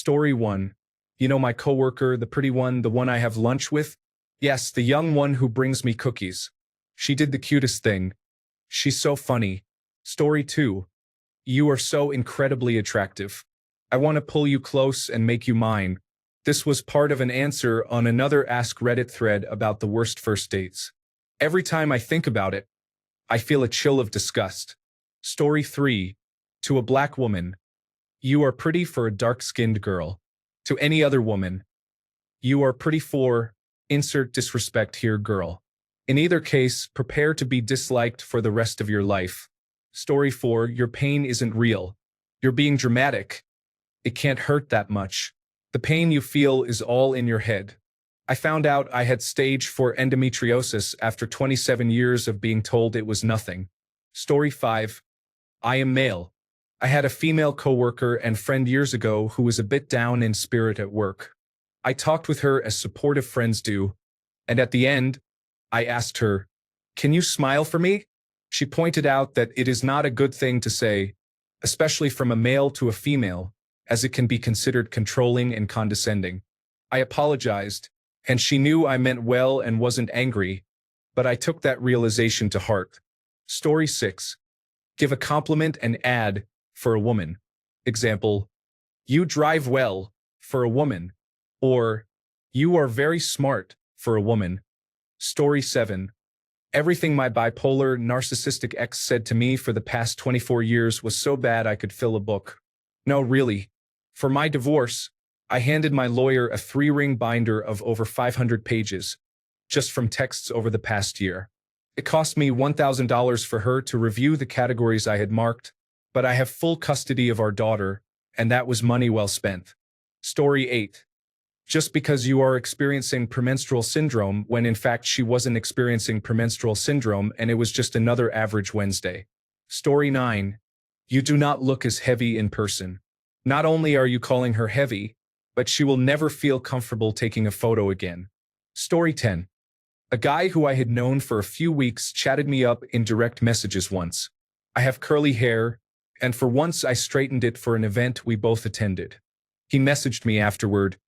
Story 1. You know my coworker, the pretty one, the one I have lunch with? Yes, the young one who brings me cookies. She did the cutest thing. She's so funny. Story 2. You are so incredibly attractive. I want to pull you close and make you mine. This was part of an answer on another AskReddit thread about the worst first dates. Every time I think about it, I feel a chill of disgust. Story 3. To a black woman. You are pretty for a dark-skinned girl. To any other woman. You are pretty for, insert disrespect here, girl. In either case, prepare to be disliked for the rest of your life. Story 4. Your pain isn't real. You're being dramatic. It can't hurt that much. The pain you feel is all in your head. I found out I had stage 4 endometriosis after 27 years of being told it was nothing. Story 5. I am male. I had a female coworker and friend years ago who was a bit down in spirit at work. I talked with her as supportive friends do, and at the end, I asked her, "Can you smile for me?" She pointed out that it is not a good thing to say, especially from a male to a female, as it can be considered controlling and condescending. I apologized, and she knew I meant well and wasn't angry, but I took that realization to heart. Story 6. Give a compliment and add, for a woman. Example, you drive well, for a woman. Or, you are very smart, for a woman. Story 7. Everything my bipolar, narcissistic ex said to me for the past 24 years was so bad I could fill a book. No, really. For my divorce, I handed my lawyer a 3-ring binder of over 500 pages, just from texts over the past year. It cost me $1,000 for her to review the categories I had marked, but I have full custody of our daughter, and that was money well spent. Story 8. Just because you are experiencing premenstrual syndrome when in fact she wasn't experiencing premenstrual syndrome and it was just another average Wednesday. Story 9. You do not look as heavy in person. Not only are you calling her heavy, but she will never feel comfortable taking a photo again. Story 10. A guy who I had known for a few weeks chatted me up in direct messages once. I have curly hair, and for once I straightened it for an event we both attended. He messaged me afterward,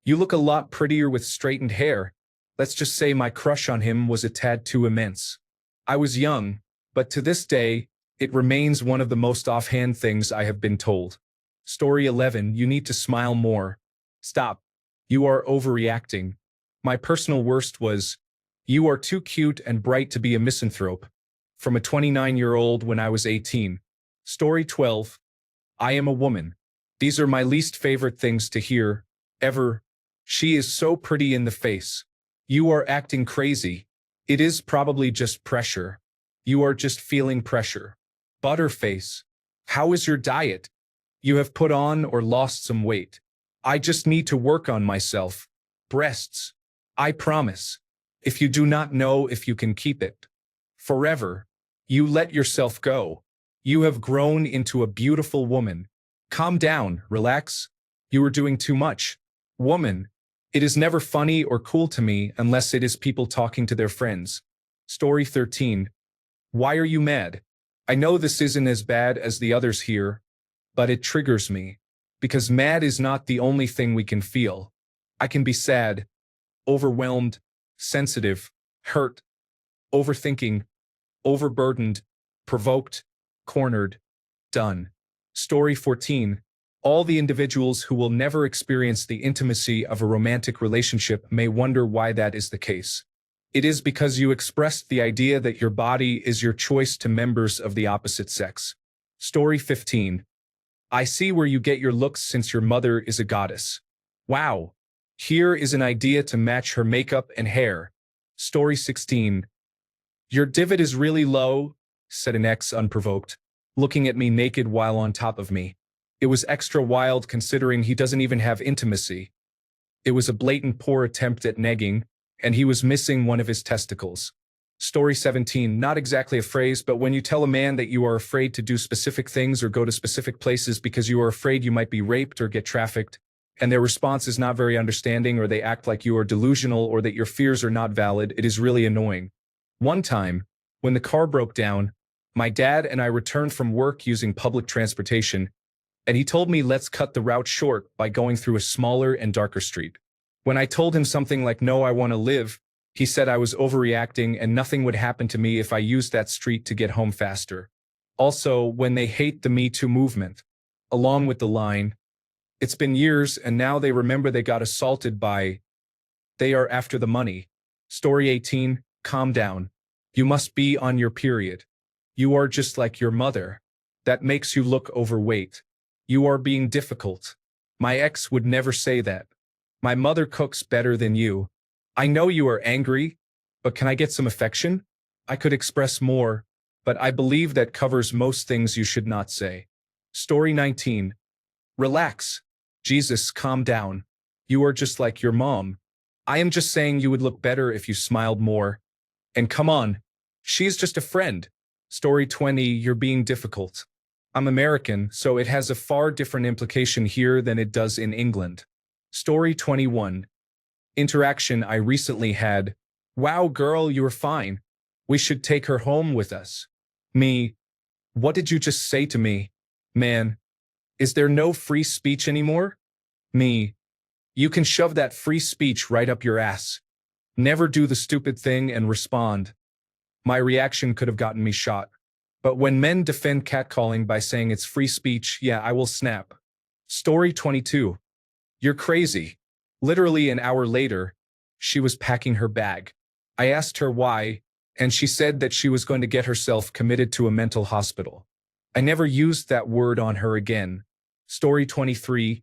"You look a lot prettier with straightened hair." Let's just say my crush on him was a tad too immense. I was young, but to this day, it remains one of the most offhand things I have been told. Story 11. You need to smile more. Stop. You are overreacting. My personal worst was, you are too cute and bright to be a misanthrope. From a 29-year-old when I was 18. Story 12. I am a woman. These are my least favorite things to hear, ever. She is so pretty in the face. You are acting crazy. It is probably just pressure. You are just feeling pressure. Butterface. How is your diet? You have put on or lost some weight. I just need to work on myself. Breasts. I promise. If you do not know if you can keep it forever, you let yourself go. You have grown into a beautiful woman. Calm down, relax. You are doing too much. Woman. It is never funny or cool to me unless it is people talking to their friends. Story 13. Why are you mad? I know this isn't as bad as the others here, but it triggers me. Because mad is not the only thing we can feel. I can be sad, overwhelmed, sensitive, hurt, overthinking, overburdened, provoked, cornered, done. Story 14. All the individuals who will never experience the intimacy of a romantic relationship may wonder why that is the case. It is because you expressed the idea that your body is your choice to members of the opposite sex. Story 15. I see where you get your looks since your mother is a goddess. Wow. Here is an idea to match her makeup and hair. Story 16. Your divot is really low, said an ex unprovoked, looking at me naked while on top of me. It was extra wild considering he doesn't even have intimacy. It was a blatant poor attempt at negging, and he was missing one of his testicles. Story 17. Not exactly a phrase, but when you tell a man that you are afraid to do specific things or go to specific places because you are afraid you might be raped or get trafficked, and their response is not very understanding or they act like you are delusional or that your fears are not valid, it is really annoying. One time, when the car broke down, my dad and I returned from work using public transportation, And he told me let's cut the route short by going through a smaller and darker street. When I told him something like no, I want to live, he said I was overreacting and nothing would happen to me if I used that street to get home faster. Also, when they hate the Me Too movement, along with the line, it's been years and now they remember they got assaulted by, they are after the money. Story 18, calm down. You must be on your period. You are just like your mother. That makes you look overweight. You are being difficult. My ex would never say that. My mother cooks better than you. I know you are angry, but can I get some affection? I could express more, but I believe that covers most things you should not say. Story 19. Relax. Jesus, calm down. You are just like your mom. I am just saying you would look better if you smiled more. And come on, she's just a friend. Story 20. You're being difficult. I'm American, so it has a far different implication here than it does in England. Story 21. Interaction I recently had. Wow, girl, you're fine. We should take her home with us. Me. What did you just say to me? Man. Is there no free speech anymore? Me. You can shove that free speech right up your ass. Never do the stupid thing and respond. My reaction could have gotten me shot. But when men defend catcalling by saying it's free speech, yeah, I will snap. Story 22. You're crazy. Literally an hour later, she was packing her bag. I asked her why, and she said that she was going to get herself committed to a mental hospital. I never used that word on her again. Story 23.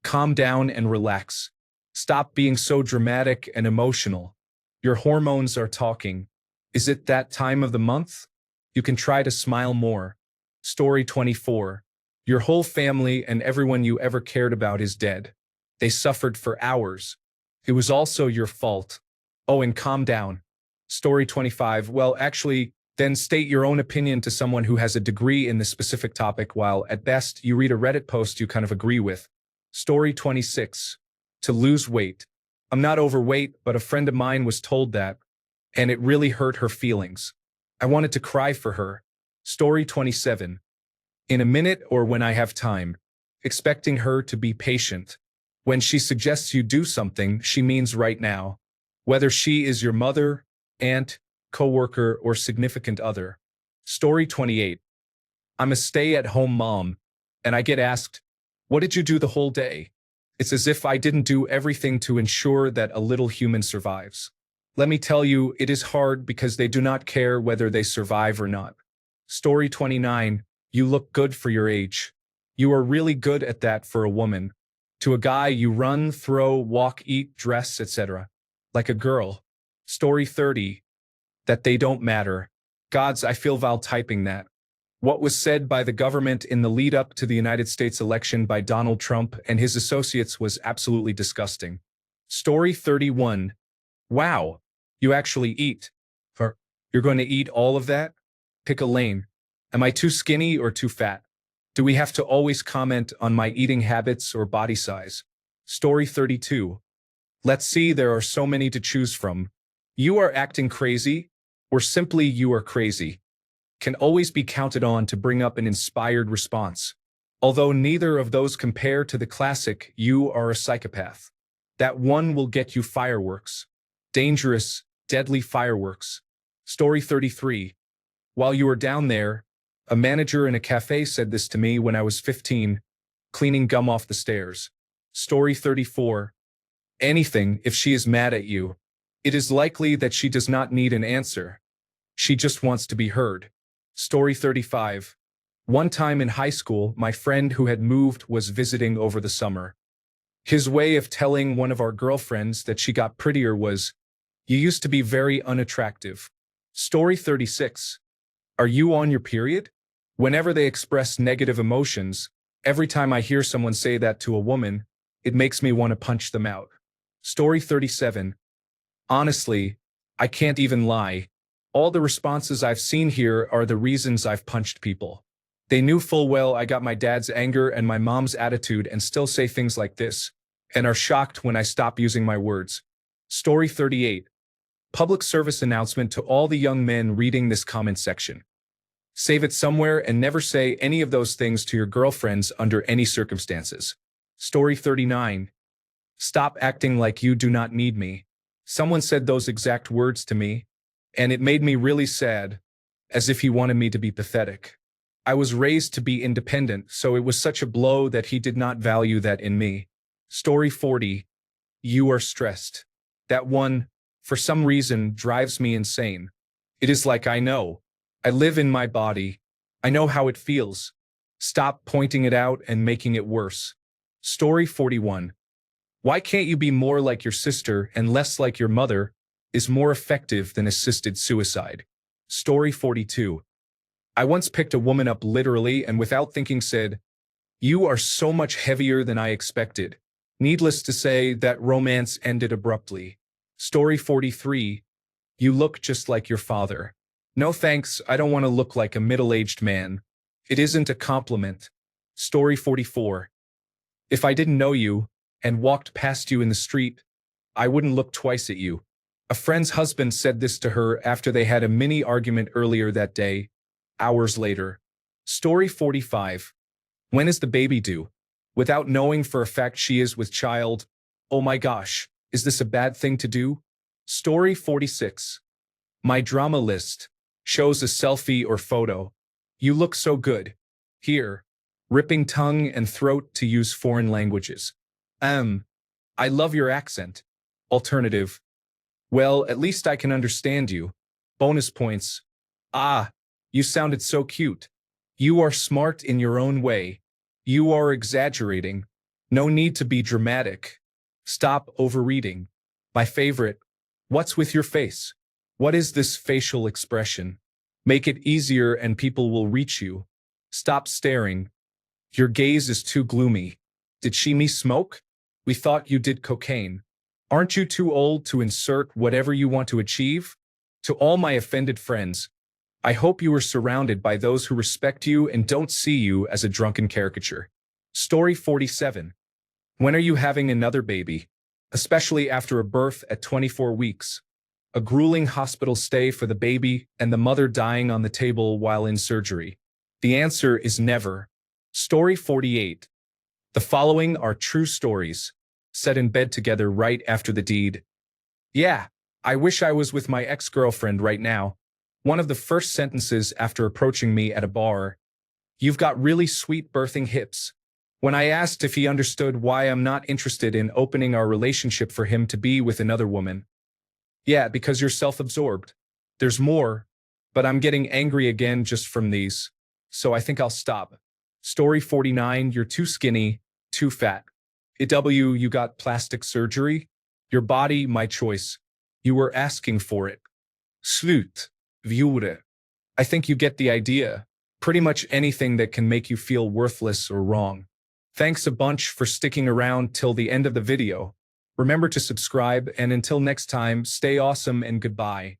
Calm down and relax. Stop being so dramatic and emotional. Your hormones are talking. Is it that time of the month? You can try to smile more. Story 24. Your whole family and everyone you ever cared about is dead. They suffered for hours. It was also your fault. Oh, and calm down. Story 25. Well, actually, then state your own opinion to someone who has a degree in this specific topic while, at best, you read a Reddit post you kind of agree with. Story 26. To lose weight. I'm not overweight, but a friend of mine was told that, and it really hurt her feelings. I wanted to cry for her. Story 27. In a minute or when I have time. Expecting her to be patient. When she suggests you do something, she means right now. Whether she is your mother, aunt, coworker, or significant other. Story 28. I'm a stay-at-home mom, and I get asked, what did you do the whole day? It's as if I didn't do everything to ensure that a little human survives. Let me tell you, it is hard because they do not care whether they survive or not. Story 29. You look good for your age. You are really good at that for a woman. To a guy, you run, throw, walk, eat, dress, etc. Like a girl. Story 30. That they don't matter. Gods, I feel vile typing that. What was said by the government in the lead-up to the United States election by Donald Trump and his associates was absolutely disgusting. Story 31. Wow, you actually eat. You're going to eat all of that? Pick a lane. Am I too skinny or too fat? Do we have to always comment on my eating habits or body size? Story 32. Let's see, there are so many to choose from. You are acting crazy, or simply you are crazy. Can always be counted on to bring up an inspired response. Although neither of those compare to the classic, you are a psychopath. That one will get you fireworks. Dangerous, deadly fireworks. Story 33. While you were down there, a manager in a cafe said this to me when I was 15, cleaning gum off the stairs. Story 34. Anything if she is mad at you. It is likely that she does not need an answer. She just wants to be heard. Story 35. One time in high school, my friend who had moved was visiting over the summer. His way of telling one of our girlfriends that she got prettier was, you used to be very unattractive. Story 36. Are you on your period? Whenever they express negative emotions, every time I hear someone say that to a woman, it makes me want to punch them out. Story 37. Honestly, I can't even lie. All the responses I've seen here are the reasons I've punched people. They knew full well I got my dad's anger and my mom's attitude and still say things like this, and are shocked when I stop using my words. Story 38. Public service announcement to all the young men reading this comment section. Save it somewhere and never say any of those things to your girlfriends under any circumstances. Story 39. Stop acting like you do not need me. Someone said those exact words to me, and it made me really sad, as if he wanted me to be pathetic. I was raised to be independent, so it was such a blow that he did not value that in me. Story 40. You are stressed. That one, for some reason, drives me insane. It is like I know. I live in my body. I know how it feels. Stop pointing it out and making it worse. Story 41. Why can't you be more like your sister and less like your mother is more effective than assisted suicide. Story 42. I once picked a woman up literally and without thinking said, "You are so much heavier than I expected." Needless to say, that romance ended abruptly. Story 43. You look just like your father. No thanks, I don't want to look like a middle-aged man. It isn't a compliment. Story 44. If I didn't know you and walked past you in the street, I wouldn't look twice at you. A friend's husband said this to her after they had a mini argument earlier that day, hours later. Story 45. When is the baby due? Without knowing for a fact she is with child. Oh my gosh, is this a bad thing to do? Story 46. My drama list shows a selfie or photo. You look so good. Here, ripping tongue and throat to use foreign languages. I love your accent. Alternative. Well, at least I can understand you. Bonus points. Ah, you sounded so cute. You are smart in your own way. You are exaggerating. No need to be dramatic. Stop overreading. My favorite. What's with your face? What is this facial expression? Make it easier and people will reach you. Stop staring. Your gaze is too gloomy. Did she me smoke? We thought you did cocaine. Aren't you too old to insert whatever you want to achieve? To all my offended friends, I hope you are surrounded by those who respect you and don't see you as a drunken caricature. Story 47. When are you having another baby? Especially after a birth at 24 weeks. A grueling hospital stay for the baby and the mother dying on the table while in surgery. The answer is never. Story 48. The following are true stories, set in bed together right after the deed. Yeah, I wish I was with my ex-girlfriend right now. One of the first sentences after approaching me at a bar. You've got really sweet birthing hips. When I asked if he understood why I'm not interested in opening our relationship for him to be with another woman. Yeah, because you're self-absorbed. There's more, but I'm getting angry again just from these. So I think I'll stop. Story 49. You're too skinny, too fat. You got plastic surgery? Your body, my choice. You were asking for it. Slut. Viure. I think you get the idea. Pretty much anything that can make you feel worthless or wrong. Thanks a bunch for sticking around till the end of the video. Remember to subscribe, and until next time, stay awesome and goodbye.